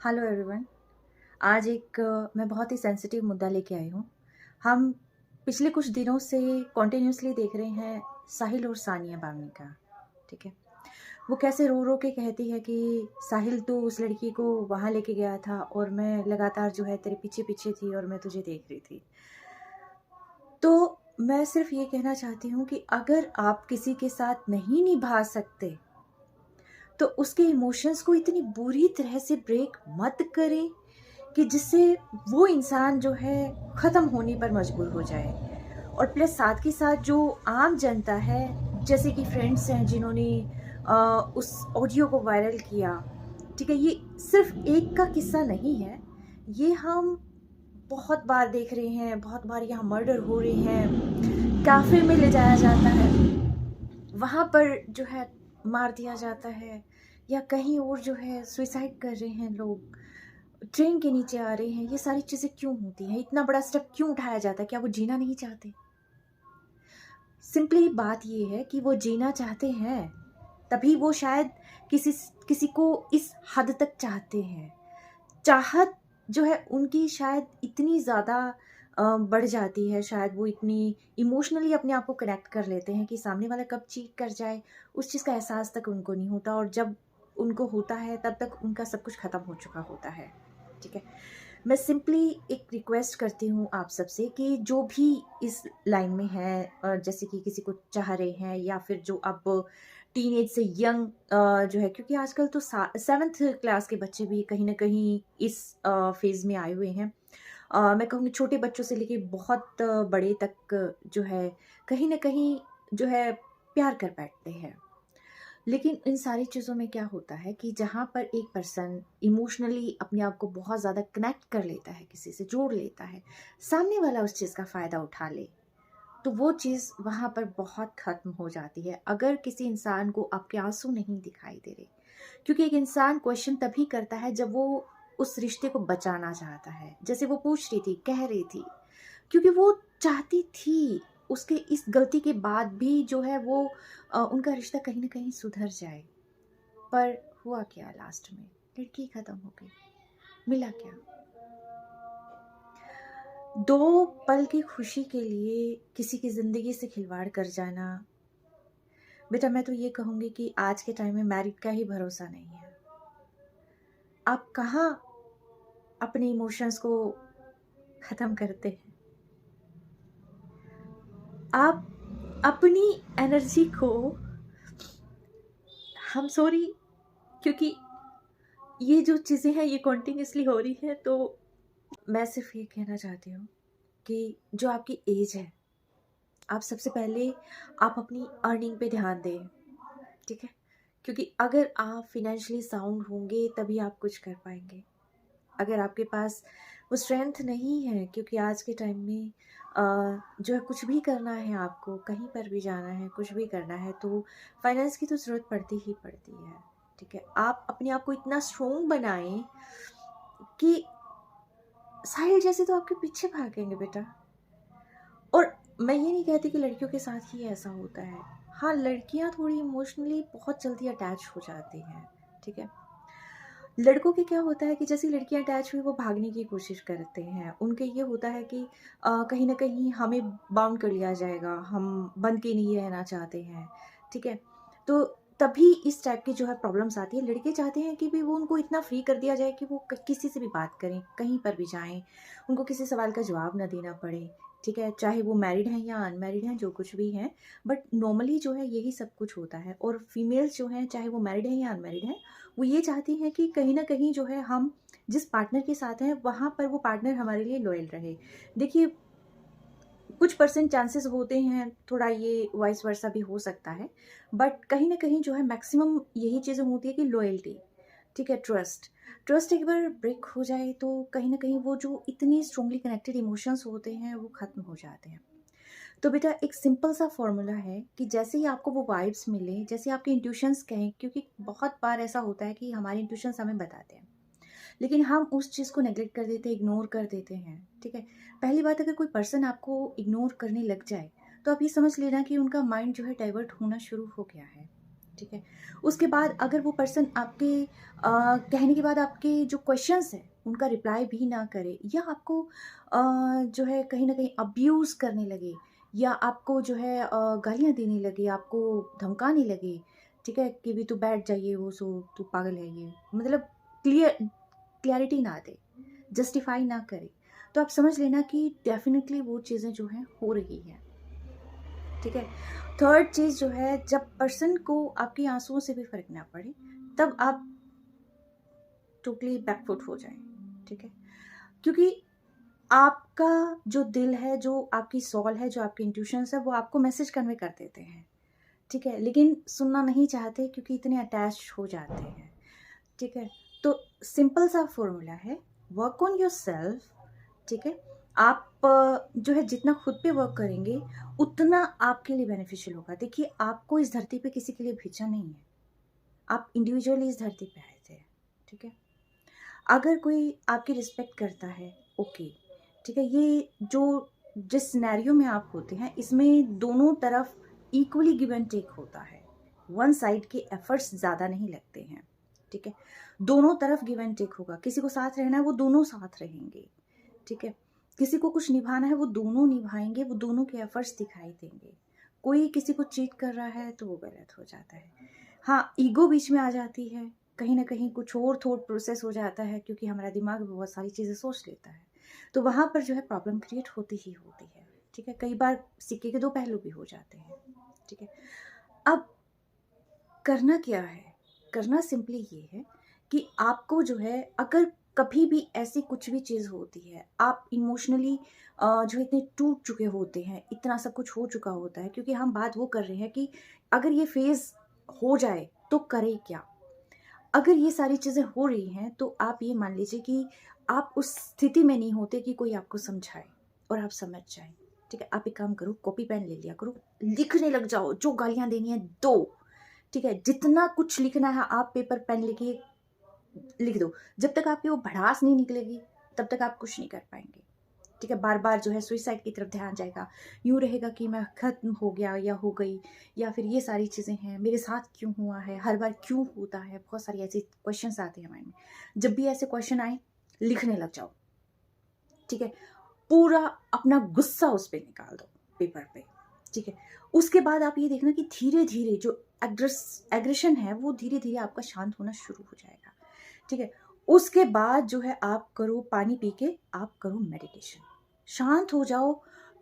Hello everyone. आज मैं बहुत ही सेंसिटिव मुद्दा लेके आई हूँ। हम पिछले कुछ दिनों से कॉन्टिन्यूसली देख रहे हैं साहिल और सानिया बावनी का। ठीक है, वो कैसे रो रो के कहती है कि साहिल तो उस लड़की को वहाँ लेके गया था और मैं लगातार जो है तेरे पीछे पीछे थी और मैं तुझे देख रही थी। तो मैं सिर्फ ये कहना चाहती हूँ कि अगर आप किसी के साथ नहीं निभा सकते तो उसके इमोशंस को इतनी बुरी तरह से ब्रेक मत करें कि जिससे वो इंसान जो है ख़त्म होने पर मजबूर हो जाए। और प्लस साथ के साथ जो आम जनता है, जैसे कि फ्रेंड्स हैं जिन्होंने उस ऑडियो को वायरल किया। ठीक है, ये सिर्फ एक का किस्सा नहीं है, ये हम बहुत बार देख रहे हैं। बहुत बार यहाँ मर्डर हो रहे हैं, कैफे में ले जाया जाता है, वहाँ पर जो है मार दिया जाता है, या कहीं और जो है सुसाइड कर रहे हैं लोग, ट्रेन के नीचे आ रहे हैं। ये सारी चीज़ें क्यों होती हैं? इतना बड़ा स्टेप क्यों उठाया जाता है? क्या वो जीना नहीं चाहते? सिंपली बात ये है कि वो जीना चाहते हैं, तभी वो शायद किसी किसी को इस हद तक चाहते हैं। चाहत जो है उनकी शायद इतनी ज़्यादा बढ़ जाती है, शायद वो इतनी इमोशनली अपने आप को कनेक्ट कर लेते हैं कि सामने वाला कब चीट कर जाए उस चीज़ का एहसास तक उनको नहीं होता, और जब उनको होता है तब तक उनका सब कुछ ख़त्म हो चुका होता है। ठीक है, मैं सिंपली एक रिक्वेस्ट करती हूँ आप सबसे कि जो भी इस लाइन में है, जैसे कि किसी को चाह रहे हैं या फिर जो अब टीनेज से यंग जो है, क्योंकि आजकल तो 7th क्लास के बच्चे भी कहीं ना कहीं इस फेज़ में आए हुए हैं। मैं कहूँगी छोटे बच्चों से लेके बहुत बड़े तक जो है कहीं ना कहीं जो है प्यार कर बैठते हैं। लेकिन इन सारी चीज़ों में क्या होता है कि जहाँ पर एक पर्सन इमोशनली अपने आप को बहुत ज़्यादा कनेक्ट कर लेता है, किसी से जोड़ लेता है, सामने वाला उस चीज़ का फ़ायदा उठा ले, तो वो चीज़ वहाँ पर बहुत ख़त्म हो जाती है। अगर किसी इंसान को आपके आंसू नहीं दिखाई दे रहे, क्योंकि एक इंसान क्वेश्चन तभी करता है जब वो उस रिश्ते को बचाना चाहता है। जैसे वो पूछ रही थी, कह रही थी, क्योंकि वो चाहती थी उसके इस गलती के बाद भी जो है वो उनका रिश्ता कहीं ना कहीं सुधर जाए। पर हुआ क्या लास्ट में? लड़की खत्म हो गई, मिला क्या? 2 पल की खुशी के लिए किसी की ज़िंदगी से खिलवाड़ कर जाना। बेटा, मैं तो ये कहूँगी कि आज के टाइम में मैरिड का ही भरोसा नहीं है। आप कहाँ अपने इमोशंस को ख़त्म करते हैं? आप अपनी एनर्जी को, हम सॉरी, क्योंकि ये जो चीज़ें हैं ये कॉन्टिन्यूसली हो रही है, तो मैं सिर्फ ये कहना चाहती हूँ कि जो आपकी एज है, आप सबसे पहले आप अपनी अर्निंग पे ध्यान दें। ठीक है, क्योंकि अगर आप फिनेंशियली साउंड होंगे तभी आप कुछ कर पाएंगे। अगर आपके पास वो स्ट्रेंथ नहीं है, क्योंकि आज के टाइम में जो है कुछ भी करना है, आपको कहीं पर भी जाना है, कुछ भी करना है, तो फाइनेंस की तो ज़रूरत पड़ती ही पड़ती है। ठीक है, आप अपने आप को इतना स्ट्रोंग बनाएं कि साहिल जैसे तो आपके पीछे भागेंगे बेटा। और मैं ये नहीं कहती कि लड़कियों के साथ ही ऐसा होता है। हाँ, लड़कियां थोड़ी इमोशनली बहुत जल्दी अटैच हो जाती हैं। ठीक है, लड़कों के क्या होता है कि जैसी लड़कियां अटैच हुई वो भागने की कोशिश करते हैं। उनके ये होता है कि कहीं ना कहीं हमें बाउंड कर लिया जाएगा, हम बन के नहीं रहना चाहते हैं। ठीक है, तो तभी इस टाइप की जो है प्रॉब्लम्स आती है। लड़के चाहते हैं कि भी वो उनको इतना फ्री कर दिया जाए कि वो किसी से भी बात करें, कहीं पर भी जाएं, उनको किसी सवाल का जवाब ना देना पड़े। ठीक है, चाहे वो मैरिड हैं या अनमैरिड हैं, जो कुछ भी हैं, बट नॉर्मली जो है यही सब कुछ होता है। और फीमेल्स जो हैं, चाहे वो मैरिड हैं या अनमैरिड हैं, वो ये चाहती हैं कि कहीं ना कहीं जो है हम जिस पार्टनर के साथ हैं वहाँ पर वो पार्टनर हमारे लिए लॉयल रहे। देखिए, कुछ परसेंट चांसेस होते हैं, थोड़ा ये वाइस वर्सा भी हो सकता है, बट कहीं ना कहीं जो है मैक्सिमम यही चीज़ें होती है कि लॉयल्टी। ठीक है, ट्रस्ट। ट्रस्ट एक बार ब्रेक हो जाए तो कहीं ना कहीं वो जो इतनी स्ट्रांगली कनेक्टेड इमोशंस होते हैं वो ख़त्म हो जाते हैं। तो बेटा, एक सिंपल सा फॉर्मूला है कि जैसे ही आपको वो वाइब्स मिले, जैसे आपके इंट्यूशंस कहें, क्योंकि बहुत बार ऐसा होता है कि हमारे इंट्यूशंस हमें बताते हैं लेकिन हम उस चीज़ को नेग्लेक्ट कर देते हैं, इग्नोर कर देते हैं। ठीक है, पहली बात, अगर कोई पर्सन आपको इग्नोर करने लग जाए तो आप ये समझ लेना कि उनका माइंड जो है डाइवर्ट होना शुरू हो गया है। ठीक है। उसके बाद अगर वो पर्सन आपके कहने के बाद आपके जो क्वेश्चंस हैं उनका रिप्लाई भी ना करे, या आपको जो है कहीं ना कहीं अब्यूज़ करने लगे, या आपको जो है गालियाँ देने लगे, आपको धमकाने लगे, ठीक है, कि भी तू बैठ जाइए, वो सो तू पागल है, ये मतलब क्लियरिटी ना दे, जस्टिफाई ना करे, तो आप समझ लेना कि डेफिनेटली वो चीज़ें जो हैं हो रही हैं। ठीक है। थर्ड चीज़ जो है, जब पर्सन को आपके आंसुओं से भी फर्क ना पड़े, तब आप टोटली बैकफुट हो जाए। ठीक है। क्योंकि आपका जो दिल है, जो आपकी सॉल है, जो आपकी इंट्यूशंस है, वो आपको मैसेज कन्वे कर देते हैं। ठीक है। लेकिन सुनना नहीं चाहते क्योंकि इतने अटैच हो जाते हैं। ठीक है। तो सिंपल सा फॉर्मूला है, वर्क ऑन योर सेल्फ। ठीक है। आप जो है जितना खुद पे वर्क करेंगे उतना आपके लिए बेनिफिशियल होगा। देखिए, आपको इस धरती पे किसी के लिए भेजा नहीं है, आप इंडिविजुअली इस धरती पे आए थे। ठीक है। अगर कोई आपकी रिस्पेक्ट करता है, ओके, ठीक है, ये जो जिस सिनेरियो में आप होते हैं इसमें दोनों तरफ इक्वली गिव एंड टेक होता है, वन साइड के एफर्ट्स ज़्यादा नहीं लगते हैं। ठीक है। दोनों तरफ गिव एंड टेक होगा, किसी को साथ रहना है वो दोनों साथ रहेंगे। ठीक है। किसी को कुछ निभाना है वो दोनों निभाएंगे, वो दोनों के एफर्ट्स दिखाई देंगे। कोई किसी को चीट कर रहा है तो वो गलत हो जाता है। हाँ, ईगो बीच में आ जाती है, कहीं ना कहीं कुछ और थॉट प्रोसेस हो जाता है, क्योंकि हमारा दिमाग बहुत सारी चीज़ें सोच लेता है, तो वहाँ पर जो है प्रॉब्लम क्रिएट होती ही होती है। ठीक है। कई बार सिक्के के दो पहलू भी हो जाते हैं। ठीक है। अब करना क्या है? करना सिंपली ये है कि आपको जो है, अगर कभी भी ऐसी कुछ भी चीज़ होती है, आप इमोशनली जो इतने टूट चुके होते हैं, इतना सब कुछ हो चुका होता है, क्योंकि हम बात वो कर रहे हैं कि अगर ये फेज़ हो जाए तो करें क्या? अगर ये सारी चीज़ें हो रही हैं तो आप ये मान लीजिए कि आप उस स्थिति में नहीं होते कि कोई आपको समझाए और आप समझ जाएं। ठीक है। आप एक काम करो, कॉपी पेन ले लिया करो, लिखने लग जाओ, जो गालियां देनी है दो। ठीक है। जितना कुछ लिखना है आप पेपर पेन लेके लिख दो, जब तक आपकी वो भड़ास नहीं निकलेगी तब तक आप कुछ नहीं कर पाएंगे। ठीक है। बार बार जो है सुइसाइड की तरफ ध्यान जाएगा, यूँ रहेगा कि मैं खत्म हो गया या हो गई, या फिर ये सारी चीज़ें हैं, मेरे साथ क्यों हुआ है, हर बार क्यों होता है, बहुत सारी ऐसी क्वेश्चंस आते हैं माइंड में। जब भी ऐसे क्वेश्चन आए, लिखने लग जाओ। ठीक है। पूरा अपना गुस्सा उस पर निकाल दो पेपर पे। ठीक है। उसके बाद आप ये देखना कि धीरे धीरे जो एग्रेशन है वो धीरे धीरे आपका शांत होना शुरू हो जाएगा। ठीक है। उसके बाद जो है आप करो, पानी पी के आप करो मेडिटेशन, शांत हो जाओ,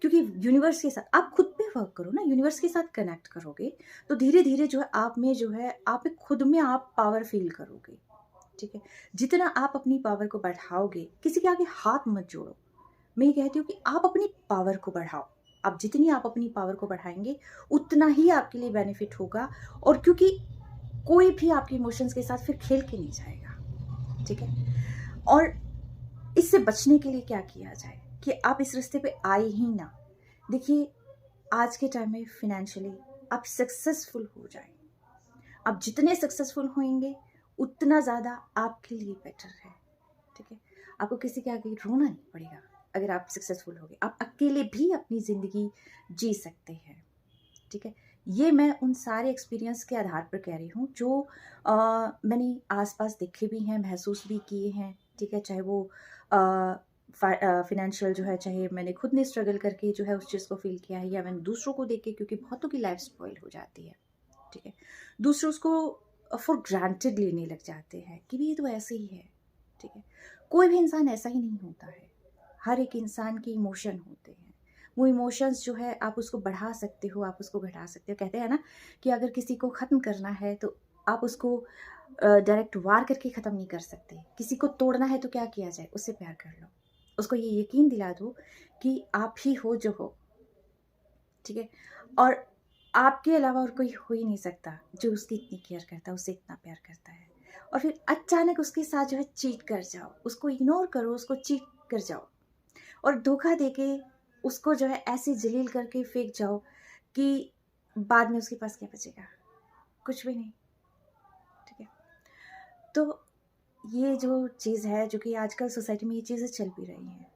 क्योंकि यूनिवर्स के साथ आप खुद पे वर्क करो ना, यूनिवर्स के साथ कनेक्ट करोगे तो धीरे धीरे जो है आप में जो है, आप खुद में आप पावर फील करोगे। ठीक है। जितना आप अपनी पावर को बढ़ाओगे, किसी के आगे हाथ मत जोड़ो। मैं ये कहती हूँ कि आप अपनी पावर को बढ़ाओ। आप जितनी आप अपनी पावर को बढ़ाएंगे उतना ही आपके लिए बेनिफिट होगा, और क्योंकि कोई भी आपके इमोशंस के साथ फिर खेल के नहीं जाएगा। ठीक है। और इससे बचने के लिए क्या किया जाए कि आप इस रास्ते पे आए ही ना। देखिए, आज के टाइम में फिनेंशियली आप सक्सेसफुल हो जाए, आप जितने सक्सेसफुल होंगे उतना ज़्यादा आपके लिए बेटर है। ठीक है। आपको किसी के आगे रोना नहीं पड़ेगा अगर आप सक्सेसफुल हो गए, आप अकेले भी अपनी ज़िंदगी जी सकते हैं। ठीक है। ये मैं उन सारे एक्सपीरियंस के आधार पर कह रही हूँ जो मैंने आसपास देखे भी हैं, महसूस भी किए हैं। ठीक है। चाहे वो फिनेंशियल जो है, चाहे मैंने खुद ने स्ट्रगल करके जो है उस चीज़ को फील किया है, या मैंने दूसरों को देख के, क्योंकि बहुतों की लाइफ स्पॉइल हो जाती है। ठीक है। दूसरे उसको फॉर ग्रांटेड लेने लग जाते हैं कि भी ये तो ऐसे ही है। ठीक है। कोई भी इंसान ऐसा ही नहीं होता है, हर एक इंसान के इमोशन होते हैं। वो इमोशंस जो है आप उसको बढ़ा सकते हो, आप उसको घटा सकते हो। कहते हैं ना कि अगर किसी को ख़त्म करना है तो आप उसको डायरेक्ट वार करके ख़त्म नहीं कर सकते। किसी को तोड़ना है तो क्या किया जाए, उससे प्यार कर लो, उसको ये यकीन दिला दो कि आप ही हो जो हो। ठीक है। और आपके अलावा और कोई हो ही नहीं सकता जो उसकी इतनी केयर करता है, उससे इतना प्यार करता है। और फिर अचानक उसके साथ जो है चीट कर जाओ, उसको इग्नोर करो, उसको चीट कर जाओ और धोखा देके उसको जो है ऐसे जलील करके फेंक जाओ कि बाद में उसके पास क्या बचेगा, कुछ भी नहीं। ठीक है। तो ये जो चीज़ है, जो कि आजकल सोसाइटी में ये चीज़ें चल भी रही हैं,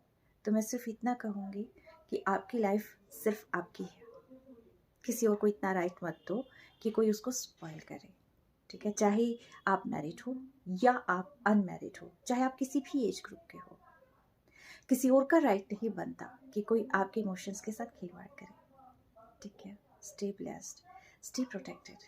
तो मैं सिर्फ इतना कहूँगी कि आपकी लाइफ सिर्फ आपकी है, किसी और को इतना राइट मत दो कि कोई उसको स्पॉइल करे। ठीक है, चाहे आप मैरिड हो या आप अनमैरिड हो, चाहे आप किसी भी एज ग्रुप के हो, किसी और का राइट नहीं बनता कि कोई आपके इमोशंस के साथ खिलवाड़ करे। ठीक है, स्टे ब्लेस्ड, स्टे प्रोटेक्टेड।